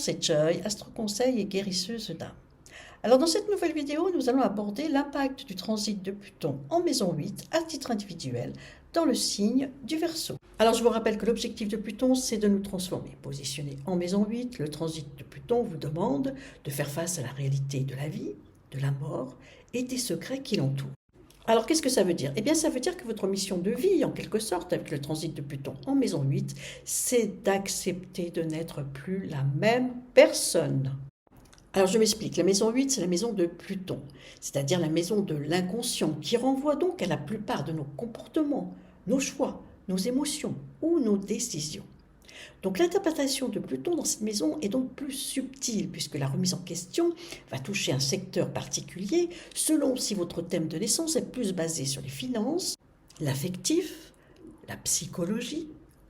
c'est Joy, astro-conseil et guérisseuse d'âme. Alors dans cette nouvelle vidéo, nous allons aborder l'impact du transit de Pluton en maison 8 à titre individuel dans le signe du Verseau. Alors je vous rappelle que l'objectif de Pluton, c'est de nous transformer. Positionné en maison 8, le transit de Pluton vous demande de faire face à la réalité de la vie, de la mort et des secrets qui l'entourent. Alors qu'est-ce que ça veut dire? Eh bien ça veut dire que votre mission de vie, en quelque sorte, avec le transit de Pluton en maison 8, c'est d'accepter de n'être plus la même personne. Alors je m'explique, la maison 8, c'est la maison de Pluton, c'est-à-dire la maison de l'inconscient, qui renvoie donc à la plupart de nos comportements, nos choix, nos émotions ou nos décisions. Donc l'interprétation de Pluton dans cette maison est donc plus subtile, puisque la remise en question va toucher un secteur particulier, selon si votre thème de naissance est plus basé sur les finances, l'affectif, la psychologie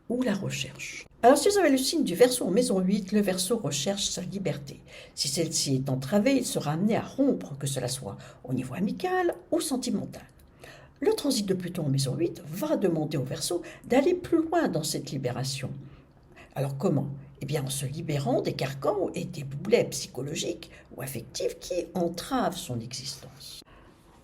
ou la recherche. Alors si vous avez le signe du Verseau en maison 8, le Verseau recherche sa liberté. Si celle-ci est entravée, il sera amené à rompre, que cela soit au niveau amical ou sentimental. Le transit de Pluton en maison 8 va demander au Verseau d'aller plus loin dans cette libération. Alors comment? Eh bien en se libérant des carcans et des boulets psychologiques ou affectifs qui entravent son existence.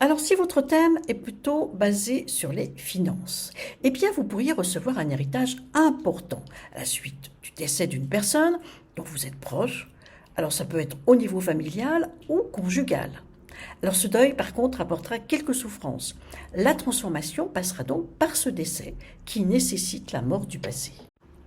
Alors si votre thème est plutôt basé sur les finances, eh bien vous pourriez recevoir un héritage important à la suite du décès d'une personne dont vous êtes proche. Alors ça peut être au niveau familial ou conjugal. Alors ce deuil par contre apportera quelques souffrances. La transformation passera donc par ce décès qui nécessite la mort du passé.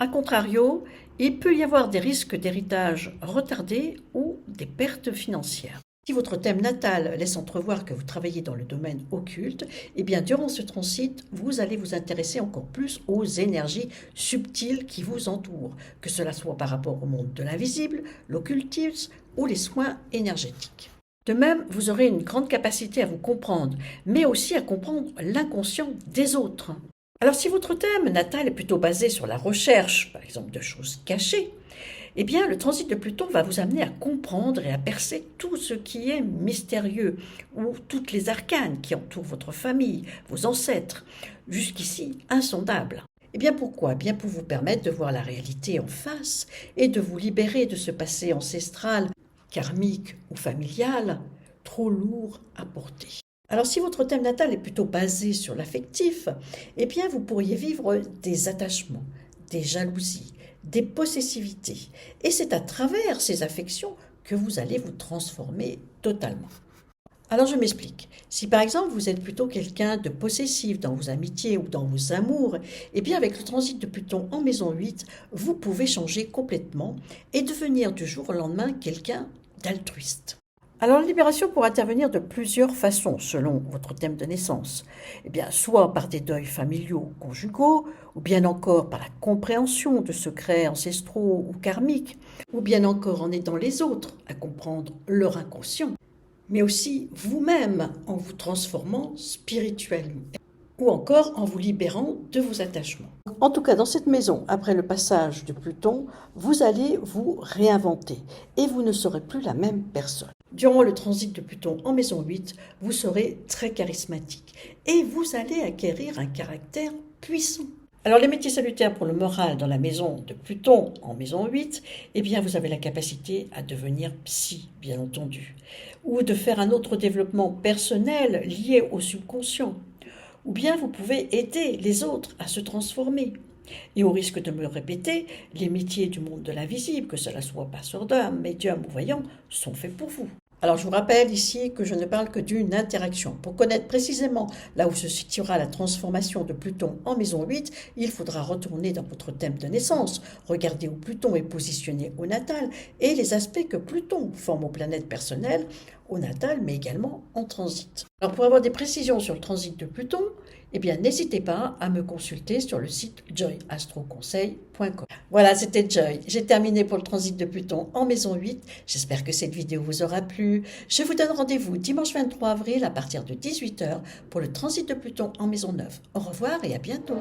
A contrario, il peut y avoir des risques d'héritage retardé ou des pertes financières. Si votre thème natal laisse entrevoir que vous travaillez dans le domaine occulte, eh bien durant ce transit, vous allez vous intéresser encore plus aux énergies subtiles qui vous entourent, que cela soit par rapport au monde de l'invisible, l'occultisme ou les soins énergétiques. De même, vous aurez une grande capacité à vous comprendre, mais aussi à comprendre l'inconscient des autres. Alors si votre thème natal est plutôt basé sur la recherche, par exemple de choses cachées, eh bien le transit de Pluton va vous amener à comprendre et à percer tout ce qui est mystérieux ou toutes les arcanes qui entourent votre famille, vos ancêtres, jusqu'ici insondables. Eh bien pourquoi? Eh bien pour vous permettre de voir la réalité en face et de vous libérer de ce passé ancestral, karmique ou familial, trop lourd à porter. Alors si votre thème natal est plutôt basé sur l'affectif, eh bien vous pourriez vivre des attachements, des jalousies, des possessivités. Et c'est à travers ces affections que vous allez vous transformer totalement. Alors je m'explique. Si par exemple vous êtes plutôt quelqu'un de possessif dans vos amitiés ou dans vos amours, eh bien avec le transit de Pluton en maison 8, vous pouvez changer complètement et devenir du jour au lendemain quelqu'un d'altruiste. Alors la libération pourra intervenir de plusieurs façons selon votre thème de naissance. Eh bien, soit par des deuils familiaux ou conjugaux, ou bien encore par la compréhension de secrets ancestraux ou karmiques, ou bien encore en aidant les autres à comprendre leur inconscient, mais aussi vous-même en vous transformant spirituellement, ou encore en vous libérant de vos attachements. En tout cas, dans cette maison, après le passage de Pluton, vous allez vous réinventer et vous ne serez plus la même personne. Durant le transit de Pluton en maison 8, vous serez très charismatique et vous allez acquérir un caractère puissant. Alors les métiers salutaires pour le moral dans la maison de Pluton en maison 8, eh bien vous avez la capacité à devenir psy, bien entendu, ou de faire un autre développement personnel lié au subconscient. Ou bien vous pouvez aider les autres à se transformer. Et au risque de me répéter, les métiers du monde de l'invisible, que cela soit passeur d'âme, médium ou voyant, sont faits pour vous. Alors je vous rappelle ici que je ne parle que d'une interaction. Pour connaître précisément là où se situera la transformation de Pluton en maison 8, il faudra retourner dans votre thème de naissance, regarder où Pluton est positionné au natal et les aspects que Pluton forme aux planètes personnelles au natal, mais également en transit. Alors pour avoir des précisions sur le transit de Pluton, eh bien n'hésitez pas à me consulter sur le site joyastroconseil.com. Voilà, c'était Joy. J'ai terminé pour le transit de Pluton en maison 8. J'espère que cette vidéo vous aura plu. Je vous donne rendez-vous dimanche 23 avril à partir de 18 h pour le transit de Pluton en maison 9. Au revoir et à bientôt.